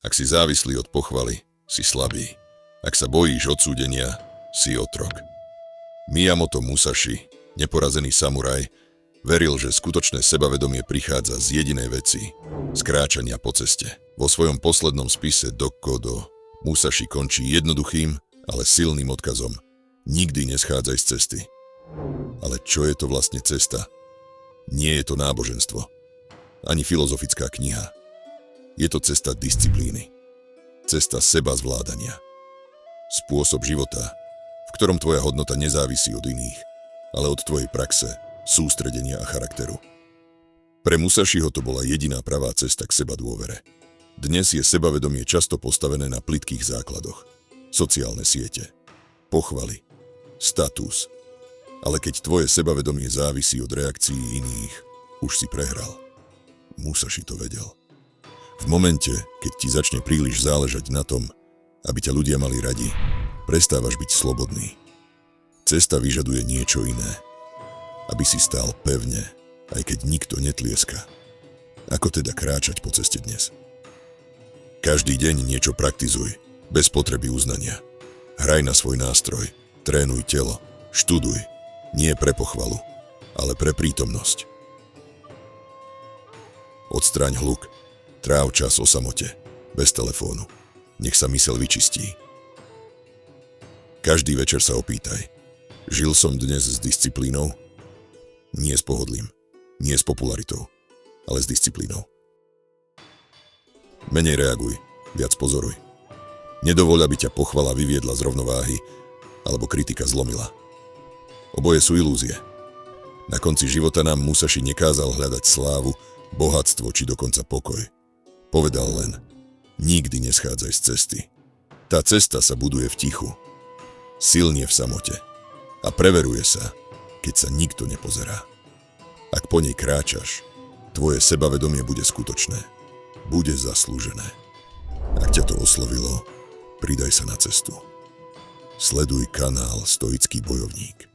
Ak si závislý od pochvaly, si slabý. Ak sa bojíš odsúdenia, si otrok. Miyamoto Musashi, neporazený samuraj, veril, že skutočné sebavedomie prichádza z jedinej veci – z kráčania po ceste. Vo svojom poslednom spise Dokkodo Musashi končí jednoduchým, ale silným odkazom. Nikdy neschádzaj z cesty. Ale čo je to vlastne cesta? Nie je to náboženstvo. Ani filozofická kniha. Je to cesta disciplíny. Cesta seba zvládania. Spôsob života, v ktorom tvoja hodnota nezávisí od iných, ale od tvojej praxe, sústredenia a charakteru. Pre Musashiho to bola jediná pravá cesta k seba dôvere. Dnes je sebavedomie často postavené na plytkých základoch. Sociálne siete, pochvaly, status. Ale keď tvoje sebavedomie závisí od reakcií iných, už si prehral. Musashi to vedel. V momente, keď ti začne príliš záležať na tom, aby ťa ľudia mali radi, prestávaš byť slobodný. Cesta vyžaduje niečo iné. Aby si stál pevne, aj keď nikto netlieska. Ako teda kráčať po ceste dnes? Každý deň niečo praktizuj, bez potreby uznania. Hraj na svoj nástroj, trénuj telo, študuj. Nie pre pochvalu, ale pre prítomnosť. Odstráň hluk. Tráv čas o samote, bez telefónu. Nech sa myseľ vyčistí. Každý večer sa opýtaj. Žil som dnes s disciplínou? Nie s pohodlím, nie s popularitou, ale s disciplínou. Menej reaguj, viac pozoruj. Nedovoľ, aby ťa pochvala vyviedla z rovnováhy, alebo kritika zlomila. Oboje sú ilúzie. Na konci života nám Musashi nekázal hľadať slávu, bohatstvo či dokonca pokoj. Povedal len, nikdy neschádzaj z cesty. Tá cesta sa buduje v tichu, silne v samote a preveruje sa, keď sa nikto nepozerá. Ak po nej kráčaš, tvoje sebavedomie bude skutočné, bude zaslúžené. Ak ťa to oslovilo, pridaj sa na cestu. Sleduj kanál Stoický bojovník.